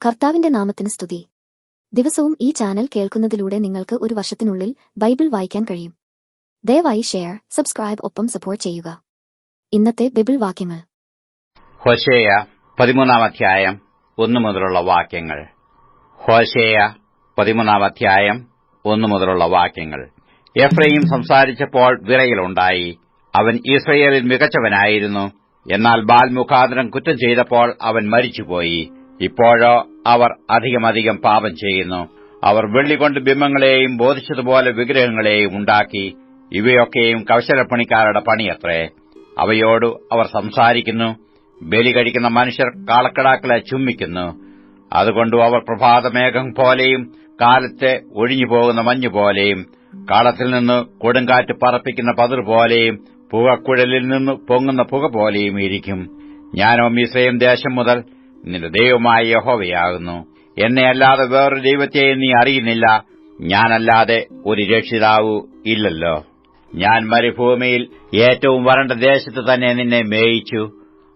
കർത്താവിന്റെ നാമത്തിന് സ്തുതി. ദിവസവും ഈ ചാനൽ കേൾക്കുന്നതിലൂടെ നിങ്ങൾക്ക് ഒരു വർഷത്തിനുള്ളിൽ ബൈബിൾ വായിക്കാൻ കഴിയും. ദയവായി ഷെയർ, സബ്സ്ക്രൈബ് ഒപ്പം സപ്പോർട്ട് ചെയ്യുക. ഇന്നത്തെ ബൈബിൾ വാക്യങ്ങൾ. ഹോശേയ 13 അധ്യായം 1 മുതലുള്ള വാക്യങ്ങൾ. ഹോശേയ 13 അധ്യായം 1 മുതലുള്ള വാക്യങ്ങൾ. എഫ്രയീം സംസാരിച്ചപ്പോൾ വിറയലുണ്ടായി. അവൻ ഇസ്രയേലിൽ മികച്ചവനായിരുന്നു. എന്നാൽ ബാൽ മുഖാന്തരം കുറ്റം ചെയ്തപ്പോൾ അവൻ മരിച്ചുപോയി. ഇപ്പോഴോ അവർ അധികമധികം പാപം ചെയ്യുന്നു. അവർ വെള്ളികൊണ്ട് ബിംബങ്ങളെയും ബോധിച്ചതുപോലെ വിഗ്രഹങ്ങളെയും ഉണ്ടാക്കി. ഇവയൊക്കെയും കൗശലപ്പണിക്കാരുടെ പണിയത്രേ. അവയോട് അവർ സംസാരിക്കുന്നു. ബലി കഴിക്കുന്ന മനുഷ്യർ കാളക്കിടാക്കളെ ചുംബിക്കുന്നു. അതുകൊണ്ടു അവർ പ്രഭാതമേഘം പോലെയും കാലത്തെ ഒഴിഞ്ഞുപോകുന്ന മഞ്ഞുപോലെയും കാളത്തിൽ നിന്ന് കൊടുങ്കാറ്റ് പറപ്പിക്കുന്ന പതിർ പോലെയും പുകക്കുഴലിൽ നിന്ന് പൊങ്ങുന്ന പുക പോലെയും ഇരിക്കും. ഞാനോ മിസ്രയീം ദേശം മുതൽ നിന്റെ ദൈവമായ യഹോവയാകുന്നു. എന്നെയല്ലാതെ വേറൊരു ദൈവത്തെയും നീ അറിയുന്നില്ല. ഞാനല്ലാതെ ഒരു രക്ഷിതാവു ഇല്ലല്ലോ. ഞാൻ മരുഭൂമിയിൽ ഏറ്റവും വരണ്ട ദേശത്ത് തന്നെ നിന്നെ മേയിച്ചു.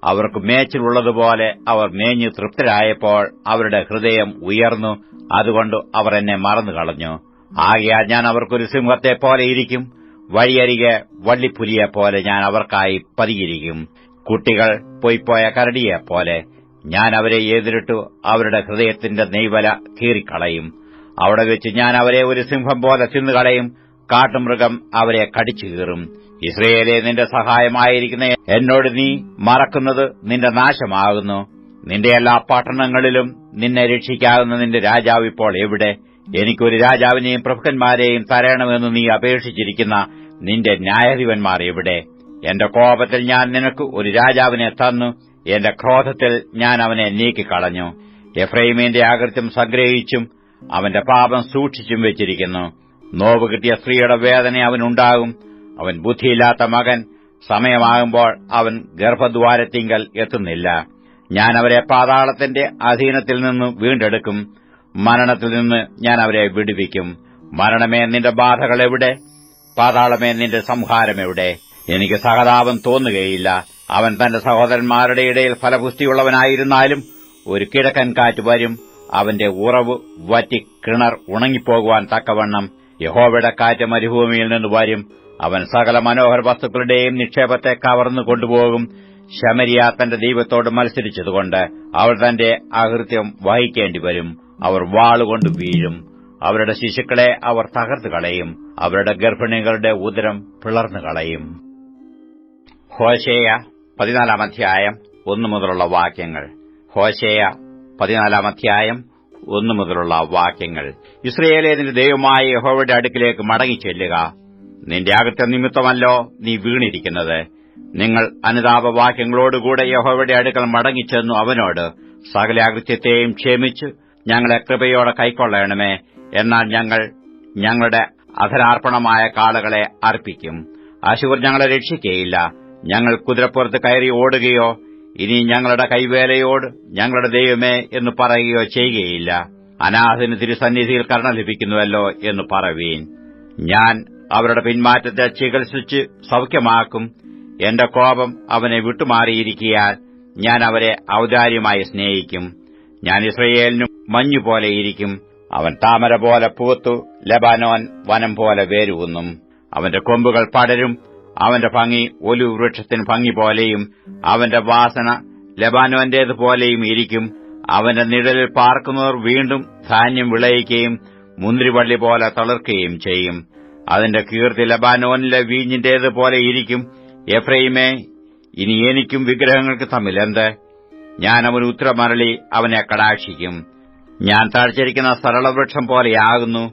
അവർക്ക് മേച്ചിലുള്ളതുപോലെ അവർ മേഞ്ഞു തൃപ്തരായപ്പോൾ അവരുടെ ഹൃദയം ഉയർന്നു. അതുകൊണ്ട് അവർ എന്നെ മറന്നുകളഞ്ഞു. ആകയാൽ ഞാൻ അവർക്കൊരു സിംഹത്തെപ്പോലെ ഇരിക്കും. വഴിയരികെ വള്ളിപ്പുലിയെപ്പോലെ ഞാൻ അവർക്കായി പതിയിരിക്കും. കുട്ടികൾ പൊയ്പോയ കരടിയെപ്പോലെ ഞാൻ അവരെ എതിരിട്ടു അവരുടെ ഹൃദയത്തിന്റെ നെയ്വല കീറിക്കളയും. അവിടെ വെച്ച് ഞാൻ അവരെ ഒരു സിംഹം പോലെ തിന്നുകളയും. കാട്ടുമൃഗം അവരെ കടിച്ചു കീറും. ഇസ്രയേലേ, നിന്റെ സഹായമായിരിക്കുന്ന എന്നോട് നീ മറക്കുന്നത് നിന്റെ നാശമാകുന്നു. നിന്റെ എല്ലാ പട്ടണങ്ങളിലും നിന്നെ രക്ഷിക്കാവുന്ന നിന്റെ രാജാവ് ഇപ്പോൾ എവിടെ? എനിക്കൊരു രാജാവിനെയും പ്രഭുക്കന്മാരെയും തരണമെന്ന് നീ അപേക്ഷിച്ചിരിക്കുന്ന നിന്റെ ന്യായാധിപന്മാർ എവിടെ? എന്റെ കോപത്തിൽ ഞാൻ നിനക്ക് ഒരു രാജാവിനെ തന്നു. എന്റെ ക്രോധത്തിൽ ഞാൻ അവനെ നീക്കിക്കളഞ്ഞു. എഫ്രയീമിന്റെ അകൃത്യം സംഗ്രഹിച്ചും അവന്റെ പാപം സൂക്ഷിച്ചും വെച്ചിരിക്കുന്നു. നോവ് കിട്ടിയ സ്ത്രീയുടെ വേദന അവനുണ്ടാകും. അവൻ ബുദ്ധിയില്ലാത്ത മകൻ. സമയമാകുമ്പോൾ അവൻ ഗർഭദ്വാരത്തിങ്കൽ എത്തുന്നില്ല. ഞാൻ അവരെ പാതാളത്തിന്റെ അധീനത്തിൽ നിന്ന് വീണ്ടെടുക്കും. മരണത്തിൽ നിന്ന് ഞാൻ അവരെ വിടുവിക്കും. മരണമേ, നിന്റെ ബാധകൾ എവിടെ? പാതാളമേ, നിന്റെ സംഹാരം എവിടെ? എനിക്ക് സഹതാപം തോന്നുകയില്ല. അവൻ തന്റെ സഹോദരന്മാരുടെ ഇടയിൽ ഫലപുഷ്ടിയുള്ളവനായിരുന്നാലും ഒരു കിഴക്കൻ കാറ്റ് വരും. അവന്റെ ഉറവ് വറ്റി കിണർ ഉണങ്ങിപ്പോകുവാൻ തക്കവണ്ണം യഹോവയുടെ കാറ്റ് മരുഭൂമിയിൽ നിന്ന് വരും. അവൻ സകല മനോഹര വസ്തുക്കളുടെയും നിക്ഷേപത്തെ കവർന്നു കൊണ്ടുപോകും. ശമരിയ തന്റെ ദൈവത്തോട് മത്സരിച്ചതുകൊണ്ട് അവൾ തന്റെ അകൃത്യം വഹിക്കേണ്ടി വരും. അവർ വാളുകൊണ്ട് വീഴും. അവരുടെ ശിശുക്കളെ അവർ തകർത്തു കളയും. അവരുടെ ഗർഭിണികളുടെ ഉദരം പിളർന്നു കളയും. ഹോശേയ 14 അധ്യായം 1 മുതലുള്ള വാക്യങ്ങൾ. ഹോശേയ 14 അധ്യായം 1 മുതലുള്ള വാക്യങ്ങൾ. ഇസ്രയേലേ, നിന്റെ ദൈവമായ യഹോവയുടെ അടുക്കിലേക്ക് മടങ്ങിച്ചെല്ലുക. നിന്റെ അകൃത്യം നിമിത്തമല്ലോ നീ വീണിരിക്കുന്നത്. നിങ്ങൾ അനുതാപവാക്യങ്ങളോടുകൂടെ യഹോവയുടെ അടുക്കൽ മടങ്ങിച്ചെന്നു അവനോട്, സകല അകൃത്യത്തെയും ക്ഷമിച്ച് ഞങ്ങളെ കൃപയോടെ കൈക്കൊള്ളണമേ. എന്നാൽ ഞങ്ങൾ ഞങ്ങളുടെ അധരാർപ്പണമായ കാളകളെ അർപ്പിക്കും. അശൂർ ഞങ്ങളെ രക്ഷിക്കയില്ല. ഞങ്ങൾ കുതിരപ്പുറത്ത് കയറി ഓടുകയോ ഇനി ഞങ്ങളുടെ കൈവേലയോട് ഞങ്ങളുടെ ദൈവമേ എന്ന് പറയുകയോ ചെയ്യുകയില്ല. അനാഥന് തിരുസന്നിധിയിൽ കരുണ ലഭിക്കുന്നുവല്ലോ എന്ന് പറവീൻ. ഞാൻ അവരുടെ പിന്മാറ്റത്തെ ചികിത്സിച്ച് സൌഖ്യമാക്കും. എന്റെ കോപം അവനെ വിട്ടുമാറിയിരിക്കയാൽ ഞാൻ അവരെ ഔദാര്യമായി സ്നേഹിക്കും. ഞാൻ ഇസ്രയേലിനു മഞ്ഞുപോലെയിരിക്കും. അവൻ താമര പോലെ പൂത്തു ലെബാനോൻ വനം പോലെ വേരൂന്നും. അവന്റെ കൊമ്പുകൾ പടരും. അവന്റെ ഭംഗി ഒലിവ് വൃക്ഷത്തിന് ഭംഗി പോലെയും അവന്റെ വാസന ലെബാനോന്റേതുപോലെയും ഇരിക്കും. അവന്റെ നിഴലിൽ പാർക്കുന്നവർ വീണ്ടും ധാന്യം വിളയിക്കുകയും മുന്തിരിവള്ളി പോലെ തളിർക്കുകയും ചെയ്യും. അതിന്റെ കീർത്തി ലെബാനോനിലെ വീഞ്ഞിന്റേതുപോലെ ഇരിക്കും. എഫ്രയീമേ, ഇനി എനിക്കും വിഗ്രഹങ്ങൾക്ക് തമ്മിലെന്ത്? ഞാൻ അവന് ഉത്തരമരളി അവനെ കടാക്ഷിക്കും. ഞാൻ തഴച്ചിരിക്കുന്ന സരളവൃക്ഷം പോലെയാകുന്നു.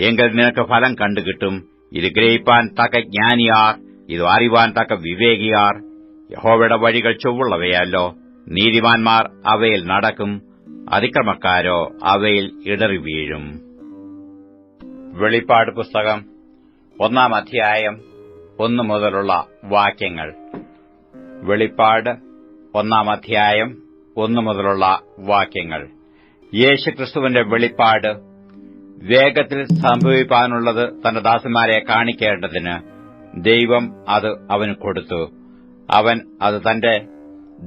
എങ്കിൽ നിനക്ക് ഫലം കണ്ടുകിട്ടും. ഇത് ഗ്രഹിപ്പാൻ തക്ക ജ്ഞാനിയാർ, ഇത് അറിവാൻ തക്ക വിവേകിയാർ. യഹോവയുടെ വഴികൾ ചൊവ്വുള്ളവയല്ലോ. നീതിമാന്മാർ അവയിൽ നടക്കും. അതിക്രമക്കാരോ അവയിൽ ഇടറി വീഴും. വെളിപ്പാട് പുസ്തകം 1 അധ്യായം 1 മുതലുള്ള വാക്യങ്ങൾ. വെളിപ്പാട് 1 അധ്യായം 1 മുതലുള്ള വാക്യങ്ങൾ. യേശുക്രിസ്തുവിന്റെ വെളിപ്പാട്. വേഗത്തിൽ സംഭവിപ്പാനുള്ളത് തന്റെ ദാസന്മാരെ കാണിക്കേണ്ടതിന് ദൈവം അത് അവന് കൊടുത്തു. അവൻ അത് തന്റെ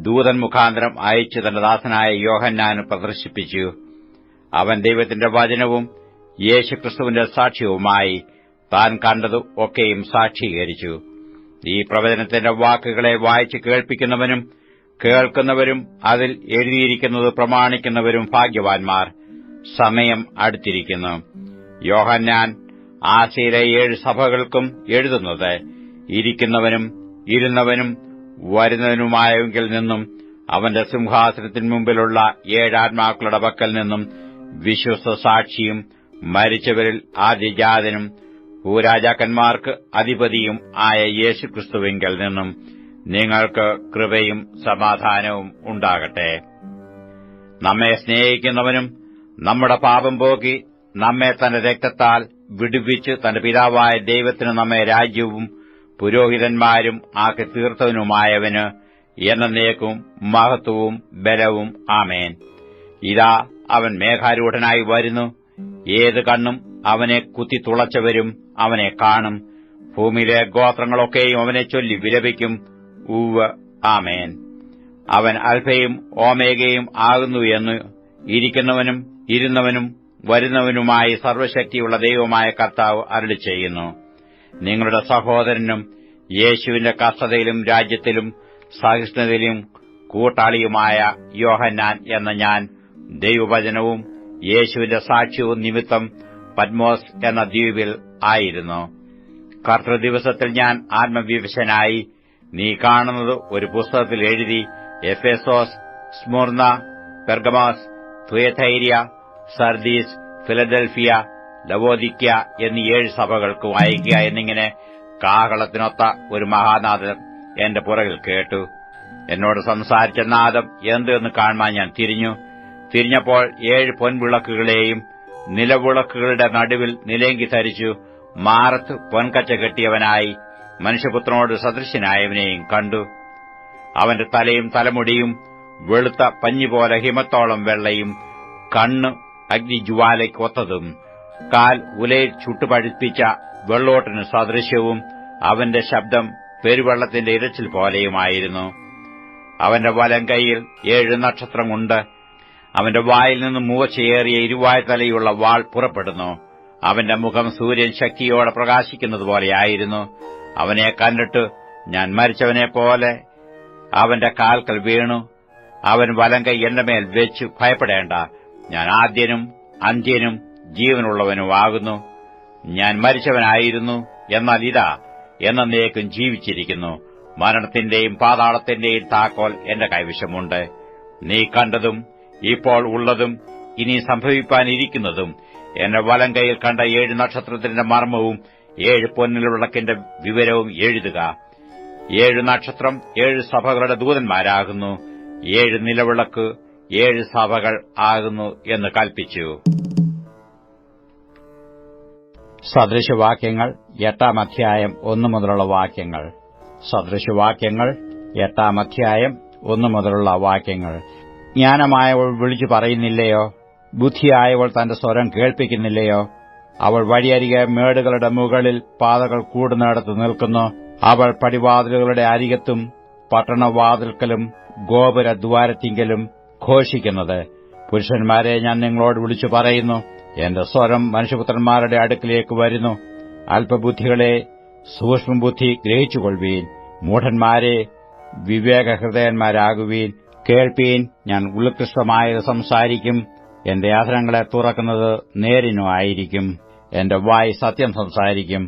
ദൂതൻ മുഖാന്തരം അയച്ചു തന്റെ ദാസനായ യോഹന്നാന് പ്രദർശിപ്പിച്ചു. അവൻ ദൈവത്തിന്റെ വചനവും യേശുക്രിസ്തുവിന്റെ സാക്ഷ്യവുമായി താൻ കണ്ടത് ഒക്കെയും സാക്ഷീകരിച്ചു. ഈ പ്രവചനത്തിന്റെ വാക്കുകളെ വായിച്ച് കേൾപ്പിക്കുന്നവനും കേൾക്കുന്നവരും അതിൽ എഴുതിയിരിക്കുന്നത് പ്രമാണിക്കുന്നവരും ഭാഗ്യവാന്മാർ. സമയം അടുത്തിരിക്കുന്നു. യോഹന്നാൻ ആസിയയിലെ 7 സഭകൾക്കും എഴുതുന്നത്, ഇരിക്കുന്നവനും ഇരുന്നവനും വരുന്നവനുമായെങ്കിൽ നിന്നും അവന്റെ സിംഹാസനത്തിന് മുമ്പിലുള്ള 7 ആത്മാക്കളുടെ പക്കൽ നിന്നും വിശ്വസ്ത സാക്ഷിയും മരിച്ചവരിൽ ആദ്യജാതനും ഭൂരാജാക്കന്മാർക്ക് അധിപതിയും ആയ യേശുക്രിസ്തുവിങ്കൽ നിന്നും നിങ്ങൾക്ക് കൃപയും സമാധാനവും ഉണ്ടാകട്ടെ. നമ്മെ സ്നേഹിക്കുന്നവനും നമ്മുടെ പാപം പോക്കി നമ്മെ തന്റെ രക്തത്താൽ വിടുവിച്ച് തന്റെ പിതാവായ ദൈവത്തിന് നമ്മെ രാജ്യവും പുരോഹിതന്മാരും ആക്കി തീർത്തവനുമായവന് എന്നേക്കും മഹത്വവും ബലവും ആമേൻ. ഇതാ അവൻ മേഘാരൂഢനായി വരുന്നു. ഏത് കണ്ണും അവനെ കുത്തിത്തുളച്ചവരും അവനെ കാണും. ഭൂമിയിലെ ഗോത്രങ്ങളൊക്കെയും അവനെ ചൊല്ലി വിലപിക്കും. ഉവ്വ്, ആമേൻ. അവൻ അൽഫയും ഓമേഗയും ആകുന്നു എന്ന് ഇരിക്കുന്നവനും ഇരുന്നവനും വരുന്നവനുമായി സർവ്വശക്തിയുള്ള ദൈവമായ കർത്താവ് അരുളിച്ചെയ്യുന്നു. നിങ്ങളുടെ സഹോദരനും യേശുവിന്റെ കഷ്ടതയിലും രാജ്യത്തിലും സഹിഷ്ണുതയിലും കൂട്ടാളിയുമായ യോഹന്നാൻ എന്ന ഞാൻ ദൈവവചനവും യേശുവിന്റെ സാക്ഷ്യവും നിമിത്തം പത്മോസ് എന്ന ദ്വീപിൽ ആയിരുന്നു. കർത്തൃദിവസത്തിൽ ഞാൻ ആത്മവിവശനായി നീ കാണുന്നത് ഒരു പുസ്തകത്തിൽ എഴുതി Ephesus, Smyrna, Pergamos, തുയഥൈര്യ, Sardis, Philadelphia, ലവോദിക്യ എന്നീ 7 സഭകൾക്കും അയക്കുക എന്നിങ്ങനെ കാഹളത്തിനൊത്ത ഒരു മഹാനാദം എന്റെ പുറകിൽ കേട്ടു. എന്നോട് സംസാരിച്ച നാദം എന്തെന്ന് കാണുവാൻ ഞാൻ തിരിഞ്ഞപ്പോൾ 7 പൊൻവിളക്കുകളെയും നിലവിളക്കുകളുടെ നടുവിൽ നിലേങ്കി ധരിച്ചു മാറത്ത് പൊൻകച്ച കെട്ടിയവനായി മനുഷ്യപുത്രനോട് സദൃശനായവനെയും കണ്ടു. അവന്റെ തലയും തലമുടിയും വെളുത്ത പഞ്ഞിപോലെ ഹിമത്തോളം വെള്ളയും, കണ്ണ് അഗ്നിജ്വാലയ്ക്കൊത്തതും, കാൽ ഉലയിൽ ചുട്ടുപഴുപ്പിച്ച വെള്ളോട്ടിന് സദൃശ്യവും, അവന്റെ ശബ്ദം പെരുവെള്ളത്തിന്റെ ഇരച്ചിൽ പോലെയുമായിരുന്നു. അവന്റെ വലം കൈയിൽ 7 നക്ഷത്രമുണ്ട്. അവന്റെ വായിൽ നിന്ന് മൂർച്ചയേറിയ ഇരുവായ്ത്തലയുള്ള വാൾ പുറപ്പെടുന്നു. അവന്റെ മുഖം സൂര്യൻ ശക്തിയോടെ പ്രകാശിക്കുന്നതുപോലെയായിരുന്നു. അവനെ കണ്ടിട്ട് ഞാൻ മരിച്ചവനെപ്പോലെ അവന്റെ കാൽക്കൽ വീണു. അവൻ വലം കൈ എന്റെ മേൽ വെച്ചു, ഭയപ്പെടേണ്ട, ഞാൻ ആദ്യനും അന്ത്യനും ജീവനുള്ളവനുമാകുന്നു. ഞാൻ മരിച്ചവനായിരുന്നു, എന്നാൽ ഇതാ എന്നേക്കും ജീവിച്ചിരിക്കുന്നു. മരണത്തിന്റെയും പാതാളത്തിന്റെയും താക്കോൽ എന്റെ കൈവശമുണ്ട്. നീ കണ്ടതും ഇപ്പോൾ ഉള്ളതും ഇനി സംഭവിപ്പാനിരിക്കുന്നതും എന്റെ വലം കൈയിൽ കണ്ട 7 നക്ഷത്രത്തിന്റെ മർമ്മവും 7 പൊൻവിളക്കിന്റെ വിവരവും എഴുതുക. 7 നക്ഷത്രം 7 സഭകളുടെ ദൂതന്മാരാകുന്നു. 7 നിലവിളക്ക് 7 സഭകൾ ആകുന്നു എന്ന് കൽപ്പിച്ചു. സദൃശവാക്യങ്ങൾ 8-ാം അധ്യായം 1 മുതലുള്ള വാക്യങ്ങൾ. സദൃശവാക്യങ്ങൾ 8-ാം അധ്യായം 1 മുതലുള്ള വാക്യങ്ങൾ. ജ്ഞാനമായവൾ വിളിച്ചു പറയുന്നില്ലയോ? ബുദ്ധിയായവൾ തന്റെ സ്വരം കേൾപ്പിക്കുന്നില്ലയോ? അവൾ വഴിയരികെ മേടുകളുടെ മുകളിൽ പാതകൾ കൂടുന്നിടത്ത് നിൽക്കുന്നു. അവൾ പടിവാതിലുകളുടെ അരികത്തും പട്ടണവാതിൽക്കലും ഗോപുരദ്വാരത്തിങ്കലും ഘോഷിക്കുന്നത്, പുരുഷന്മാരെ ഞാൻ നിങ്ങളോട് വിളിച്ചു പറയുന്നു, എന്റെ സ്വരം മനുഷ്യപുത്രന്മാരുടെ അടുക്കിലേക്ക് വരുന്നു. അല്പബുദ്ധികളെ സൂക്ഷ്മബുദ്ധി ഗ്രഹിച്ചുകൊള്ളുവീൻ. മൂഢന്മാരെ വിവേകഹൃദയന്മാരാകുവീൻ. കേൾപ്പീൻ, ഞാൻ ഉത്കൃഷ്ടമായത് സംസാരിക്കും. എന്റെ അധരങ്ങളെ തുറക്കുന്നത് നേരിനു ആയിരിക്കും. എന്റെ വായ് സത്യം സംസാരിക്കും.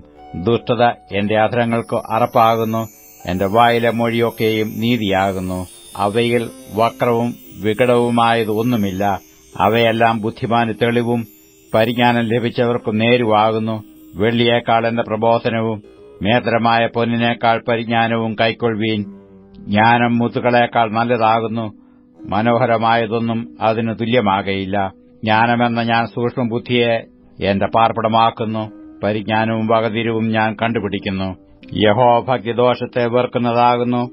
ദുഷ്ടത എന്റെ അധരങ്ങൾക്ക് അറപ്പാകുന്നു. എന്റെ വായിലെ മൊഴിയൊക്കെയും നീതിയാകുന്നു. അവയിൽ വക്രവും വികടവുമായത് ഒന്നുമില്ല. അവയെല്ലാം ബുദ്ധിമാന് തെളിവും പരിജ്ഞാനം ലഭിച്ചവർക്കു നേരുവാകുന്നു. വെള്ളിയേക്കാൾ എന്റെ പ്രബോധനവും മേതരമായ പൊന്നിനേക്കാൾ പരിജ്ഞാനവും കൈക്കൊള്ളുവീൻ. ജ്ഞാനം മുത്തുകളേക്കാൾ നല്ലതാകുന്നു. മനോഹരമായതൊന്നും അതിന് തുല്യമാകയില്ല. ജ്ഞാനമെന്ന ഞാൻ സൂക്ഷ്മബുദ്ധിയെ എന്റെ പാർപ്പിടമാക്കുന്നു. പരിജ്ഞാനവും വകതിരിവും ഞാൻ കണ്ടുപിടിക്കുന്നു. യഹോവഭക്തി ദോഷത്തെ വെറുക്കുന്നതാകുന്നു.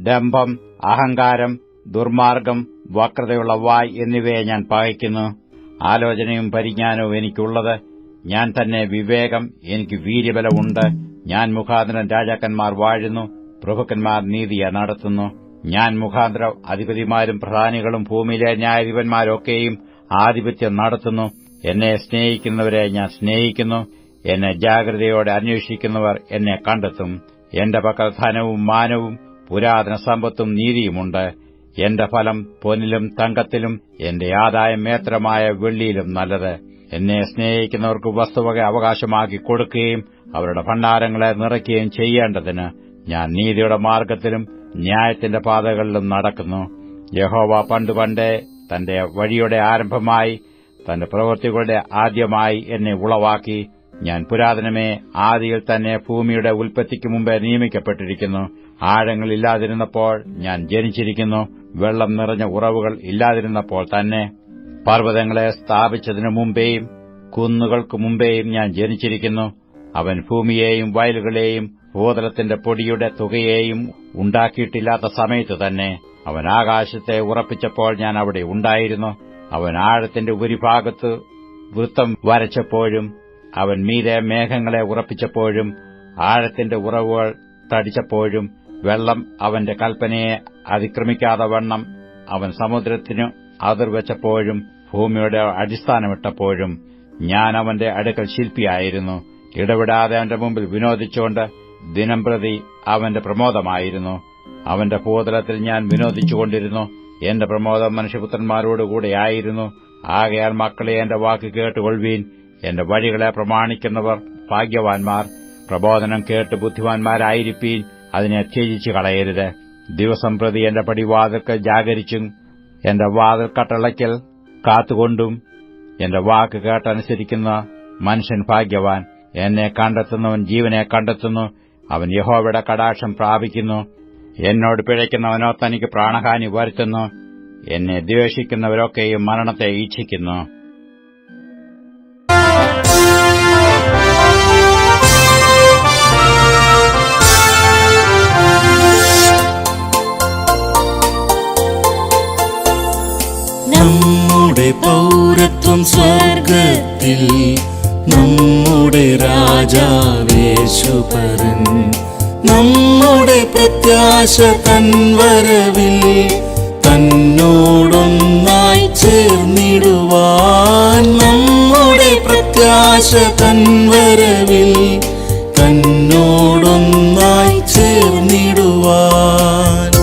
ഡംഭം, അഹങ്കാരം, ദുർമാർഗം, വക്രതയുള്ള വായ് എന്നിവയെ ഞാൻ പകയ്ക്കുന്നു. ആലോചനയും പരിജ്ഞാനവും എനിക്കുള്ളത്. ഞാൻ തന്നെ വിവേകം, എനിക്ക് വീര്യബലമുണ്ട്. ഞാൻ മുഖാന്തരം രാജാക്കന്മാർ വാഴുന്നു, പ്രഭുക്കന്മാർ നീതിയെ നടത്തുന്നു. ഞാൻ മുഖാന്തരം അധിപതിമാരും പ്രധാനികളും ഭൂമിയിലെ ന്യായാധിപന്മാരൊക്കെയും ആധിപത്യം നടത്തുന്നു. എന്നെ സ്നേഹിക്കുന്നവരെ ഞാൻ സ്നേഹിക്കുന്നു. എന്നെ ജാഗ്രതയോടെ അന്വേഷിക്കുന്നവർ എന്നെ കണ്ടെത്തും. എന്റെ പക്കൽ ധനവും മാനവും പുരാതന സമ്പത്തും നീതിയുമുണ്ട്. എന്റെ ഫലം പൊന്നിലും തങ്കത്തിലും, എന്റെ ആദായം മേത്രമായ വെള്ളിയിലും നല്ലത്. എന്നെ സ്നേഹിക്കുന്നവർക്ക് വസ്തുവക അവകാശമാക്കി കൊടുക്കുകയും അവരുടെ ഭണ്ഡാരങ്ങളെ നിറയ്ക്കുകയും ചെയ്യേണ്ടതിന് ഞാൻ നീതിയുടെ മാർഗ്ഗത്തിലും ന്യായത്തിന്റെ പാതകളിലും നടക്കുന്നു. യഹോവ പണ്ടുപണ്ടേ തന്റെ വഴിയുടെ ആരംഭമായി, തന്റെ പ്രവൃത്തികളുടെ ആദ്യമായി എന്നെ ഉളവാക്കി. ഞാൻ പുരാതനമേ ആദിയിൽ തന്നെ ഭൂമിയുടെ ഉൽപ്പത്തിക്ക് മുമ്പേ നിയമിക്കപ്പെട്ടിരിക്കുന്നു. ആഴങ്ങളില്ലാതിരുന്നപ്പോൾ ഞാൻ ജനിച്ചിരിക്കുന്നു. വെള്ളം നിറഞ്ഞ ഉറവുകൾ ഇല്ലാതിരുന്നപ്പോൾ തന്നെ. പർവ്വതങ്ങളെ സ്ഥാപിച്ചതിനു മുമ്പേയും കുന്നുകൾക്ക് മുമ്പേയും ഞാൻ ജനിച്ചിരിക്കുന്നു. അവൻ ഭൂമിയെയും വയലുകളെയും ഭൂതലത്തിന്റെ പൊടിയുടെ തുകയെയും ഉണ്ടാക്കിയിട്ടില്ലാത്ത സമയത്ത് തന്നെ. അവൻ ആകാശത്തെ ഉറപ്പിച്ചപ്പോൾ ഞാൻ അവിടെ ഉണ്ടായിരുന്നു. അവൻ ആഴത്തിന്റെ ഉപരിഭാഗത്ത് വൃത്തം വരച്ചപ്പോഴും, അവൻ മീതെ മേഘങ്ങളെ ഉറപ്പിച്ചപ്പോഴും, ആഴത്തിന്റെ ഉറവുകൾ തടിച്ചപ്പോഴും, വെള്ളം അവന്റെ കൽപ്പനയെ അതിക്രമിക്കാതെ വണ്ണം അവൻ സമുദ്രത്തിനു അതിർവെച്ചപ്പോഴും, ഭൂമിയുടെ അടിസ്ഥാനമിട്ടപ്പോഴും ഞാൻ അവന്റെ അടുക്കൽ ശില്പിയായിരുന്നു. ഇടവിടാതെ അവന്റെ മുമ്പിൽ വിനോദിച്ചുകൊണ്ട് ദിനംപ്രതി അവന്റെ പ്രമോദമായിരുന്നു. അവന്റെ ഭൂതലത്തിൽ ഞാൻ വിനോദിച്ചുകൊണ്ടിരുന്നു. എന്റെ പ്രമോദം മനുഷ്യപുത്രന്മാരോടുകൂടെയായിരുന്നു. ആകയാൽ മക്കളെ എന്റെ വാക്ക് കേട്ടുകൊള്ളുവീൻ. എന്റെ വഴികളെ പ്രമാണിക്കുന്നവർ ഭാഗ്യവാൻമാർ. പ്രബോധനം കേട്ട് ബുദ്ധിമാന്മാരായിരിപ്പീൻ. അതിനെ ത്യജിച്ചു കളയരുത്. ദിവസം പ്രതി എന്റെ പടിവാതിൽക്കൽ ജാഗരിച്ചും എന്റെ വാതിൽ കട്ടളയ്ക്കൽ കാത്തുകൊണ്ടും എന്റെ വാക്ക് കേട്ടനുസരിക്കുന്ന മനുഷ്യൻ ഭാഗ്യവാൻ. എന്നെ കണ്ടെത്തുന്നവൻ ജീവനെ കണ്ടെത്തുന്നു. അവൻ യഹോവയുടെ കടാക്ഷം പ്രാപിക്കുന്നു. എന്നോട് പിഴയ്ക്കുന്നവനോ തനിക്ക് പ്രാണഹാനി വരുത്തുന്നു. എന്നെ ദ്വേഷിക്കുന്നവരൊക്കെയും മരണത്തെ ഇച്ഛിക്കുന്നു. നമ്മുടെ പൗരത്വം സ്വർഗത്തിൽ, നമ്മുടെ രാജാവേശുപരൻ. നമ്മുടെ പ്രത്യാശ തൻ വരവിൽ, തന്നോടൊന്നായി ചേർന്നിടുവാൻ. നമ്മുടെ പ്രത്യാശ തൻ വരവിൽ, തന്നോടൊന്നായി ചേർന്നിടുവാൻ.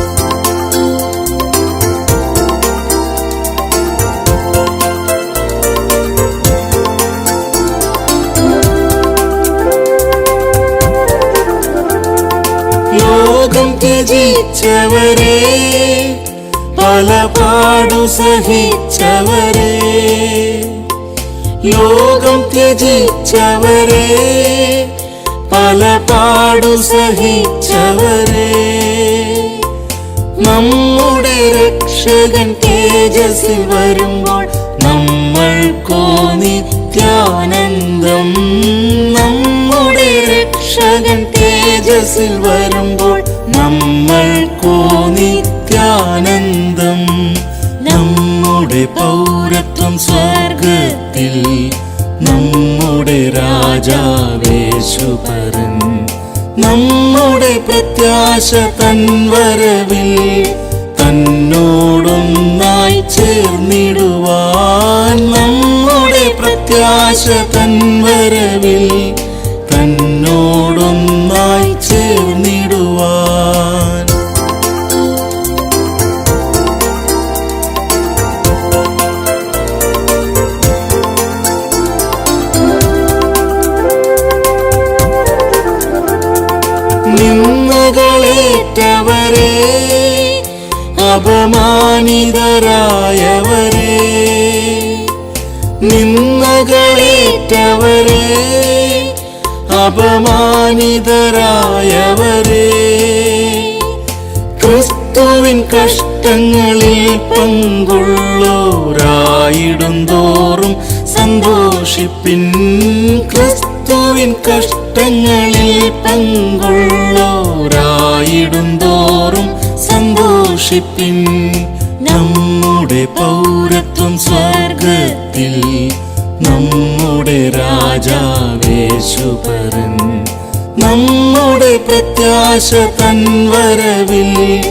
ലോകം ത്യജിച്ചവരെ, പല പാടു സഹിച്ചവരെ, ലോകം ത്യജിച്ചവരെ, പല പാടു സഹിച്ചവരെ, നമ്മുടെ രക്ഷകൻ തേജസ്സിൽ വരുമ്പോൾ നമ്മൾക്കോ നിത്യാനന്ദം. നമ്മുടെ രക്ഷകൻ തേജസ്സിൽ വരുമ്പോൾ നമ്മൾക്കോ നിത്യാനന്ദം. നമ്മുടെ പൗരത്വം സ്വർഗത്തിൽ, നമ്മുടെ രാജാവേശുപരൻ. നമ്മുടെ പ്രത്യാശ തൻ വരവിൽ, തന്നോടൊന്നായി ചേർന്നിടുവാൻ. നമ്മുടെ പ്രത്യാശ തൻ വരവിൽ, തന്നോടൊന്നായി ചേർന്നിടുവാൻ. നിന്ദകളേറ്റവരെ, അപമാനിതരായവരെ, നിന്ദകളേറ്റവരെ, അപമാനിതരായവരെ, ക്രിസ്തുവിൻ കഷ്ടങ്ങളിൽ പങ്കുള്ളോരായിടുന്തോറും സന്തോഷിപ്പിൻ. ക്രിസ്തുവിൻ കഷ്ടങ്ങളിൽ പങ്കുള്ളോരായിടുന്തോറും സന്തോഷിപ്പിൻ. നമ്മുടെ പൗരത്വം സ്വർഗത്തിൽ, നമ്മുടെ രാജാവേശുപരൻ. നമ്മുടെ പ്രത്യാശ തൻ വരവിൽ,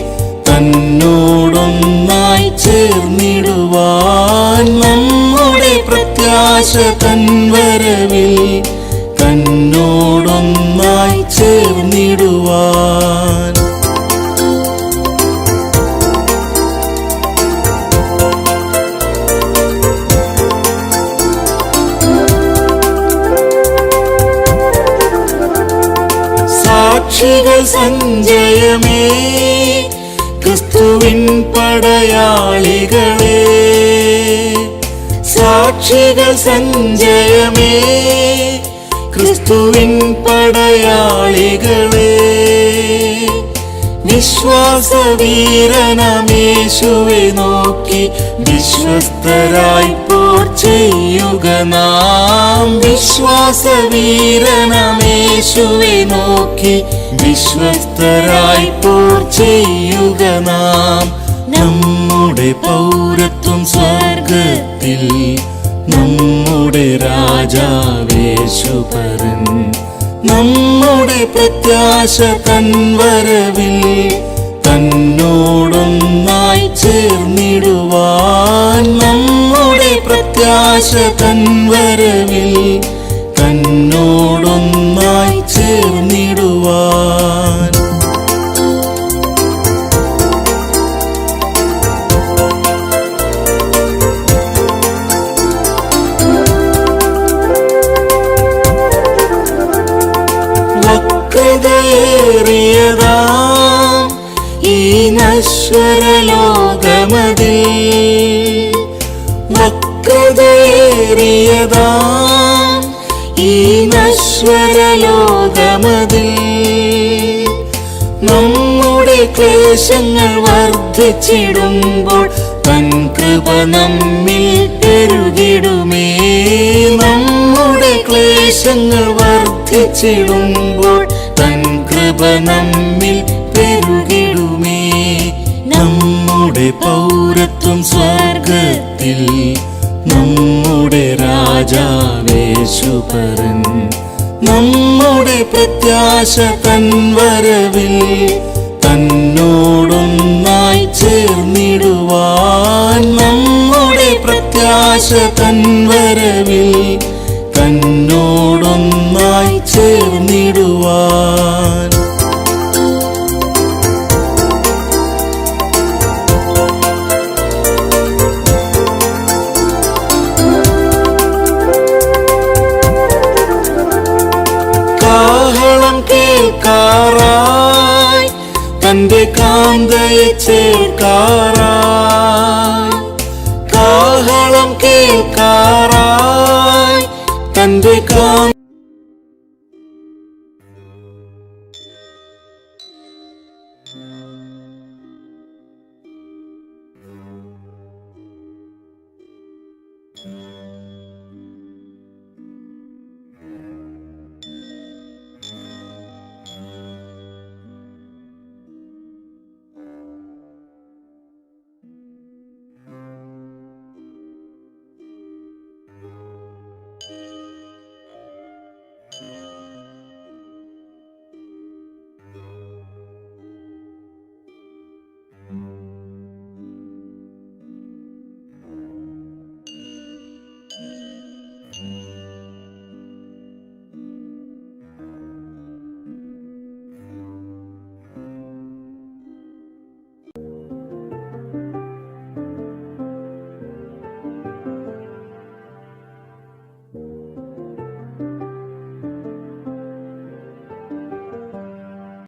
തന്നോടൊന്നായി ചേർന്നിടുവാൻ. പ്രത്യാശ തൻ വരവിൽ തന്നോടൊന്നായി ചേർന്നിടുവാൻ. സാക്ഷികൾ സഞ്ജയമേ, ക്രിസ്തുവിൻ പടയാളികളെ. സാക്ഷികൾ സഞ്ജയമേ, ക്രിസ്തുവിൻ പടയാളികളെ. വിശ്വാസവീരനമേശുവെ നോക്കി വിശ്വസ്തരായി പോർ ചെയ്യുക നാം. വിശ്വാസവീരനമേശുവെ നോക്കി വിശ്വസ്തരായി പോർ ചെയ്യുക നാം. നമ്മുടെ പൗരത്വം സ്വർഗത്തിൽ, നമ്മുടെ രാജാവേശുപരൻ. നമ്മുടെ പ്രത്യാശ തൻ വരവിൽ തന്നോടൊന്നായി ചേർന്നിടുവാൻ. നമ്മുടെ പ്രത്യാശ തൻ വരവിൽ തന്നോടൊന്നായി ചേർന്നിടുവാൻ. വക്രതയേറിയതാം ഈ നശ്വരലോകമതിൽ, വക്രതയേറിയതാം ഈ നശ്വരലോകമതിൽ നമ്മുടെ ക്ലേശങ്ങൾ വർദ്ധിച്ചിടുമ്പോൾ തൻ കൃപ നമ്മിൽ പെരുകിടുമേ. നമ്മുടെ ക്ലേശങ്ങൾ വർദ്ധിച്ചിടുമ്പോൾ തൻ കൃപ നമ്മിൽ പെരുകിടുമേ. നമ്മുടെ പൗരത്വം സ്വർഗത്തിൽ, നമ്മുടെ രാജാവേശുപരൻ. നമ്മുടെ പ്രത്യാശ തൻ വരവിൽ തന്നോടൊന്നായി ചേർന്നിടുവാൻ. നമ്മുടെ പ്രത്യാശ തൻ വരവിൽ തന്നോടൊന്നായി ചേർന്നിടുവാൻ. കാഹളം കേൾക്കാറായി തന്റെ കാന്തയെ ചേർക്കാറായി. കാഹളം കേൾക്കാറായി തന്റെ കാന്ത